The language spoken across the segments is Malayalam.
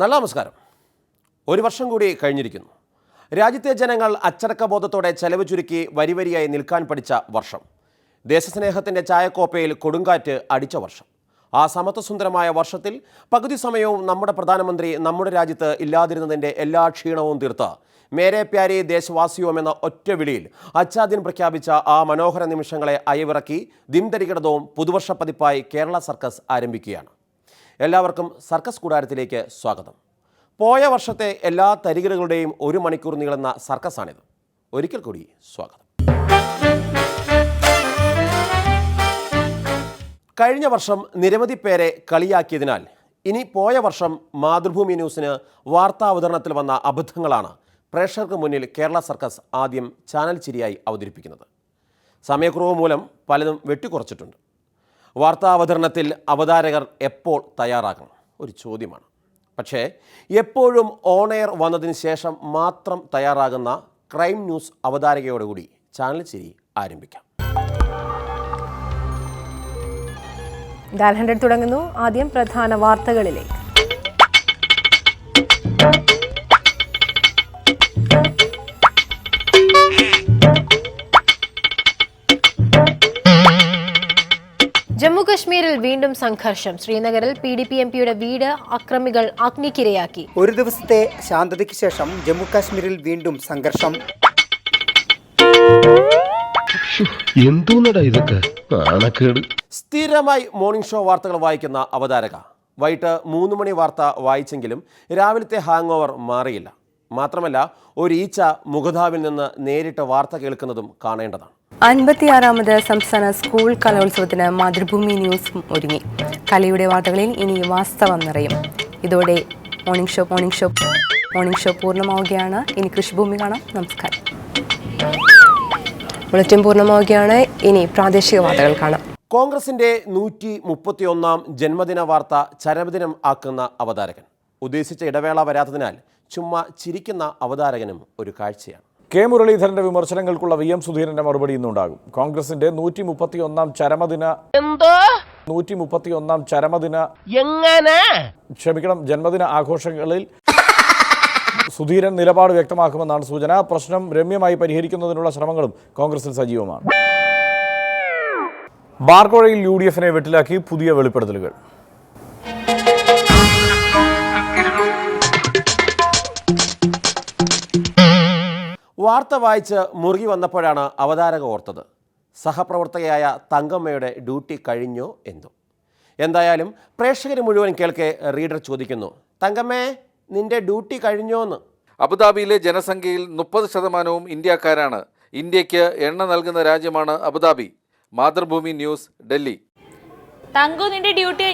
നല്ല നമസ്കാരം. ഒരു വർഷം കൂടി കഴിഞ്ഞിരിക്കുന്നു. രാജ്യത്തെ ജനങ്ങൾ അച്ചടക്കബോധത്തോടെ ചെലവ് ചുരുക്കി വരിവരിയായി നിൽക്കാൻ പഠിച്ച വർഷം. ദേശസ്നേഹത്തിൻ്റെ ചായക്കോപ്പയിൽ കൊടുങ്കാറ്റ് അടിച്ച വർഷം. ആ സമത്വസുന്ദരമായ വർഷത്തിൽ പകുതി സമയവും നമ്മുടെ പ്രധാനമന്ത്രി നമ്മുടെ രാജ്യത്ത് ഇല്ലാതിരുന്നതിൻ്റെ എല്ലാ ക്ഷീണവും തീർത്ത് മേരെ പ്യാരി ദേശവാസിയോം എന്ന ഒറ്റ വിളിയിൽ അച്ചാദിൻ പ്രഖ്യാപിച്ച ആ മനോഹര നിമിഷങ്ങളെ അയവിറക്കി ദിംതരികിടതവും പുതുവർഷ പതിപ്പായി കേരള സർക്കസ് ആരംഭിക്കുകയാണ്. എല്ലാവർക്കും സർക്കസ് കൂടാരത്തിലേക്ക് സ്വാഗതം. പോയ വർഷത്തെ എല്ലാ തരികിടകളുടെയും 1 മണിക്കൂർ നീളുന്ന സർക്കസാണിത്. ഒരിക്കൽ കൂടി സ്വാഗതം. കഴിഞ്ഞ വർഷം നിരവധി പേരെ കളിയാക്കിയതിനാൽ ഇനി പോയ വർഷം മാതൃഭൂമി ന്യൂസിന് വാർത്താ അവതരണത്തിൽ വന്ന അബദ്ധങ്ങളാണ് പ്രേക്ഷകർക്ക് മുന്നിൽ കേരള സർക്കസ് ആദ്യം ചാനൽ ചിരിയായി അവതരിപ്പിക്കുന്നത്. സമയക്കുറവ് മൂലം പലതും വെട്ടിക്കുറച്ചിട്ടുണ്ട്. വാർത്താ അവതരണത്തിൽ അവതാരകർ എപ്പോൾ തയ്യാറാകണം ഒരു ചോദ്യമാണ്. പക്ഷേ എപ്പോഴും ഓൺ എയർ വന്നതിന് ശേഷം മാത്രം തയ്യാറാകുന്ന ക്രൈം ന്യൂസ് അവതാരകയോടുകൂടി ചാനൽ ചിരി ആരംഭിക്കാം. ഡയൽ 100 തുടങ്ങുന്നു. ആദ്യം പ്രധാന വാർത്തകളിലേക്ക്. ജമ്മുകശ്മീരിൽ വീണ്ടും സംഘർഷം. ശ്രീനഗറിൽ PDP MPയുടെ വീട് അക്രമികൾ അഗ്നിക്കിരയാക്കി. ഒരു ദിവസത്തെ ശാന്തതയ്ക്ക് ശേഷം ജമ്മുകാശ്മീരിൽ വീണ്ടും സംഘർഷം. സ്ഥിരമായി മോർണിംഗ് ഷോ വാർത്തകൾ വായിക്കുന്ന അവതാരക വൈകിട്ട് 3 മണി വാർത്ത വായിച്ചെങ്കിലും രാവിലത്തെ ഹാങ് ഓവർ മാറിയില്ല. മാത്രമല്ല ഒരു ഈച്ച മുഖതാവിൽ നിന്ന് നേരിട്ട് വാർത്ത കേൾക്കുന്നതും കാണേണ്ടതാണ്. 56ാമത് സംസ്ഥാന സ്കൂൾ കലോത്സവത്തിന് മാതൃഭൂമി ന്യൂസ് ഒരുങ്ങി. കലയുടെ വാർത്തകളിൽ ഇനി വാസ്തവം നിറയും. ഇതോടെ മോർണിംഗ് ഷോ പൂർണ്ണമാവുകയാണ്. ഇനി കൃഷിഭൂമി കാണാം. നമസ്കാരം. ബുള്ളറ്റിൻ പൂർണ്ണമാവുകയാണ്. ഇനി പ്രാദേശിക വാർത്തകൾ കാണാം. കോൺഗ്രസിന്റെ 131ാം ജന്മദിന വാർത്ത ചരമദിനം ആക്കുന്ന അവതാരകൻ. ഉദ്ദേശിച്ച ഇടവേള വരാത്തതിനാൽ ചുമ്മാ ചിരിക്കുന്ന അവതാരകനും ഒരു കാഴ്ചയാണ്. കെ മുരളീധരന്റെ വിമർശനങ്ങൾക്കുള്ള VM സുധീരന്റെ മറുപടി ഇന്നുണ്ടാകും. കോൺഗ്രസിന്റെ 131ാം ജന്മദിന ആഘോഷങ്ങളിൽ സുധീരൻ നിലപാട് വ്യക്തമാക്കുമെന്നാണ് സൂചന. പ്രശ്നം രമ്യമായി പരിഹരിക്കുന്നതിനുള്ള ശ്രമങ്ങളും കോൺഗ്രസിൽ സജീവമാണ്. ബാർക്കോഴയിൽ UDFനെ വെട്ടിലാക്കി പുതിയ വെളിപ്പെടുത്തലുകൾ. വാർത്ത വായിച്ച് മുറുകി വന്നപ്പോഴാണ് അവതാരക ഓർത്തത് സഹപ്രവർത്തകയായ തങ്കമ്മയുടെ ഡ്യൂട്ടി കഴിഞ്ഞോ എന്തോ. എന്തായാലും പ്രേക്ഷകർ മുഴുവൻ കേൾക്കെ റീഡർ ചോദിക്കുന്നു, തങ്കമ്മേ നിന്റെ ഡ്യൂട്ടി കഴിഞ്ഞോന്ന്. അബുദാബിയിലെ ജനസംഖ്യയിൽ 30% ഇന്ത്യക്കാരാണ്. ഇന്ത്യക്ക് എണ്ണ നൽകുന്ന രാജ്യമാണ് അബുദാബി. മാതൃഭൂമി ന്യൂസ്, ഡൽഹി. തങ്കു നിന്റെ ഡ്യൂട്ടി.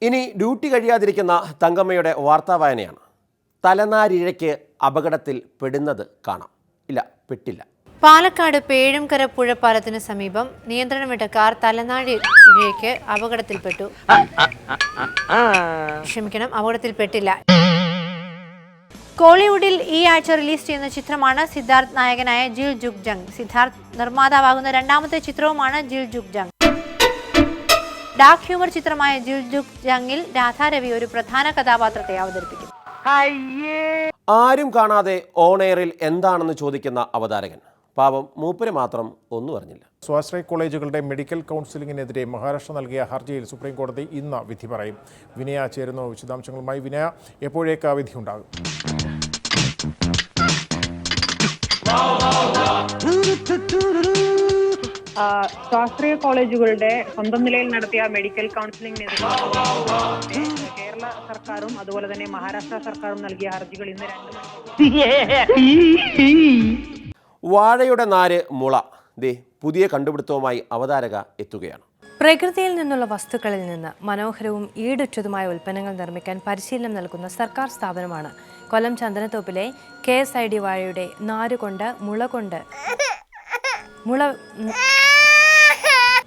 ഇനി ഡ്യൂട്ടി കഴിയാതിരിക്കുന്ന തങ്കമ്മയുടെ വാർത്താ വായനയാണ്. തലനാരിഴയ്ക്ക് അപകടത്തിൽ പെടുന്നത് കാണാം. ഇല്ല, പെട്ടില്ല. പാലക്കാട് പേഴുംകര പുഴപ്പാലത്തിന് സമീപം നിയന്ത്രണം വിട്ട കാർ തലനാരിഴയ്ക്ക് അപകടത്തിൽപ്പെട്ടില്ല. കോളിവുഡിൽ ഈ ആഴ്ച റിലീസ് ചെയ്യുന്ന ചിത്രമാണ് സിദ്ധാർത്ഥ് നായകനായ ജിൽ ജുഗ് ജംഗ്. സിദ്ധാർത്ഥ് നിർമ്മാതാവാകുന്ന 2ാമത്തെ ചിത്രവുമാണ് ജിൽ ജുഗ് ജംഗ്. ഡാർക്ക് ഹ്യൂമർ ചിത്രമായ ജിൽ ജുഗ് ജംഗിൽ രാധാരവി ഒരു പ്രധാന കഥാപാത്രത്തെ അവതരിപ്പിക്കും. ആരും കാണാതെ ഓൺ എയറിൽ എന്താണെന്ന് ചോദിക്കുന്ന അവതാരകൻ. പാവം മൂപ്പര് മാത്രം ഒന്നും അറിഞ്ഞില്ല. സ്വാശ്രയ കോളേജുകളുടെ മെഡിക്കൽ കൗൺസിലിംഗിനെതിരെ മഹാരാഷ്ട്ര നൽകിയ ഹർജിയിൽ സുപ്രീം കോടതി ഇന്ന് വിധി പറയും. വിനയ ചേരുന്നു വിശദാംശങ്ങളുമായി. വിനയ, എപ്പോഴേക്ക് വിധി ഉണ്ടാകും? സ്വാശ്രയ കോളേജുകളുടെ സ്വന്തം നിലയിൽ നടത്തിയ മെഡിക്കൽ കൗൺസിലിംഗിനെതിരെ കേരള സർക്കാരും അതുപോലെ തന്നെ മഹാരാഷ്ട്ര സർക്കാരും നൽകിയ ഹർജികൾ ഇന്ന് 2 വാഴയുടെ നാര് മുള. പുതിയ കണ്ടുപിടുത്തവുമായി അവതാരക എത്തുകയാണ്. പ്രകൃതിയിൽ നിന്നുള്ള വസ്തുക്കളിൽ നിന്ന് മനോഹരവും ഈടുറ്റതുമായ ഉൽപ്പന്നങ്ങൾ നിർമ്മിക്കാൻ പരിശീലനം നൽകുന്ന സർക്കാർ സ്ഥാപനമാണ് കൊല്ലം ചന്ദനത്തോപ്പിലെ KSID വാഴയുടെ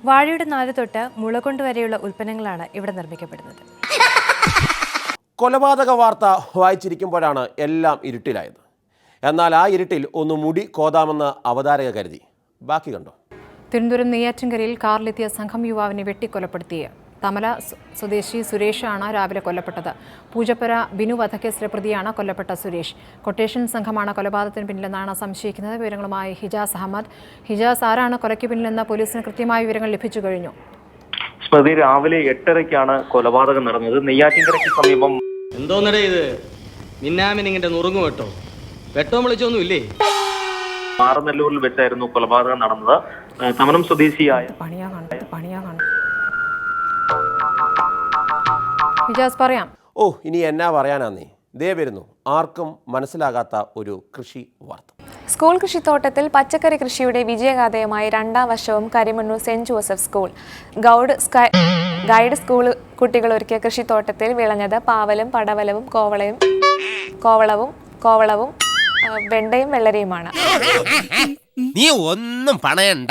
വാഴയുടെ നാര് തൊട്ട് മുള കൊണ്ട് വരെയുള്ള ഉൽപ്പന്നങ്ങളാണ് ഇവിടെ നിർമ്മിക്കപ്പെടുന്നത്. കൊലപാതക വാർത്ത വായിച്ചിരിക്കുമ്പോഴാണ് എല്ലാം ഇരുട്ടിലായത്. എന്നാൽ ആ ഇരുട്ടിൽ ഒന്ന് മുടി കോതാമെന്ന് അവതാരക കരുതി. ബാക്കി കണ്ടോ. തിരുവനന്തപുരം നെയ്യാറ്റിൻകരയിൽ കാറിലെത്തിയ സംഘം യുവാവിനെ വെട്ടിക്കൊലപ്പെടുത്തിയ തമല സ്വദേശി സുരേഷാണ് രാവിലെ കൊല്ലപ്പെട്ടത്. പൂജപ്പുര ബിനു വധക്കേസിലെ പ്രതിയാണ് കൊല്ലപ്പെട്ട സുരേഷ്. കൊട്ടേഷൻ സംഘമാണ് കൊലപാതകത്തിന് പിന്നിലെന്നാണ് സംശയിക്കുന്നത്. വിവരങ്ങളുമായി ഹിജാസ് അഹമ്മദ്. ഹിജാസ്, ആരാണ് കൊലയ്ക്ക് പിന്നിലെന്ന് പോലീസിന് കൃത്യമായ വിവരങ്ങൾ ലഭിച്ചു കഴിഞ്ഞു? സ്മൃതി, രാവിലെ 8:30ക്കാണ് കൊലപാതകം നടന്നത്. നെയ്യാറ്റിൻകരയ്ക്ക് സമീപം എന്തോന്നടേ ഇത്? മിന്നാമിനിങ്ങിന്റെ നുറുങ്ങു വെട്ടോ വെട്ടോ വിളിച്ചൊന്നുമില്ലേ? മാറനല്ലൂരിൽ വെച്ചായിരുന്നു കൊലപാതകം നടന്നത്. തമനം സ്വദേശിയായ ഹിജാസ് പറയാം. ഇനി എന്നാ പറയാനാന്നേ, ദേ വരുന്നു ആർക്കും മനസ്സിലാകാത്ത ഒരു കൃഷി വാർത്ത. സ്കൂൾ കൃഷിത്തോട്ടത്തിൽ പച്ചക്കറി കൃഷിയുടെ വിജയഗാഥയുമായി 2ാം വർഷവും Karimannoor saint Joseph school guide school കുട്ടികൾ ഒരുക്കിയ കൃഷിത്തോട്ടത്തിൽ വിളഞ്ഞത് പാവലും പടവലവും കോവളവും വെണ്ടയും വെള്ളരിയുമാണ്. നീ ഒന്നും പണയണ്ട.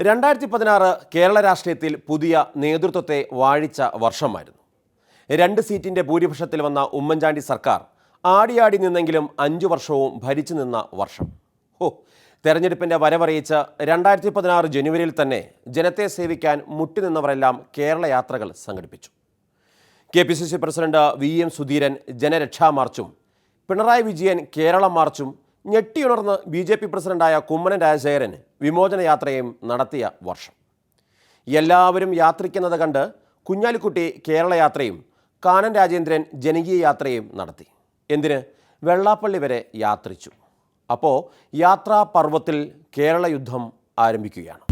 2016 കേരള രാഷ്ട്രീയത്തിൽ പുതിയ നേതൃത്വത്തെ വാഴിച്ച വർഷമായിരുന്നു. 2 സീറ്റിൻ്റെ ഭൂരിപക്ഷത്തിൽ വന്ന ഉമ്മൻചാണ്ടി സർക്കാർ ആടിയാടി നിന്നെങ്കിലും 5 വർഷവും ഭരിച്ചു നിന്ന വർഷം. തെരഞ്ഞെടുപ്പിൻ്റെ വരവറിയിച്ച് 2016 ജനുവരിയിൽ തന്നെ ജനത്തെ സേവിക്കാൻ മുട്ടിനിന്നവരെല്ലാം കേരള യാത്രകൾ സംഘടിപ്പിച്ചു. KPCC പ്രസിഡന്റ് VM സുധീരൻ ജനരക്ഷാ മാർച്ചും പിണറായി വിജയൻ കേരള മാർച്ചും ഞെട്ടിയുണർന്ന് BJP പ്രസിഡന്റായ കുമ്മനം രാജശേഖരൻ വിമോചന യാത്രയും നടത്തിയ വർഷം. എല്ലാവരും യാത്രിക്കുന്നത് കണ്ട് കുഞ്ഞാലിക്കുട്ടി കേരള യാത്രയും കാനൻ രാജേന്ദ്രൻ ജനകീയ യാത്രയും നടത്തി. എന്തിന്? വെള്ളാപ്പള്ളി വരെ യാത്രിച്ചു. അപ്പോൾ യാത്രാ പർവ്വത്തിൽ കേരള യുദ്ധം ആരംഭിക്കുകയാണ്.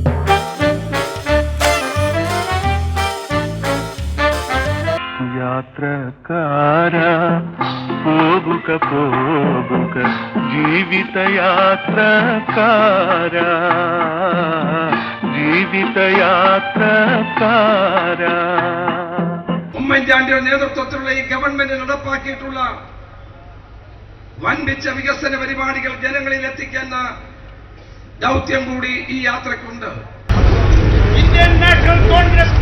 യാത്രക്കാരാ പോകുക പോകുക ജീവിതയാത്രക്കാരാ ജീവിതയാത്രക്കാരാ. ഉമ്മൻചാണ്ടിയുടെ നേതൃത്വത്തിലുള്ള ഈ ഗവൺമെന്റ് നടപ്പാക്കിയിട്ടുള്ള വൻപിച്ച വികസന പരിപാടികൾ ജനങ്ങളിൽ എത്തിക്കുന്ന ദൗത്യം കൂടി ഈ യാത്രക്കുണ്ട്. Indian national Congress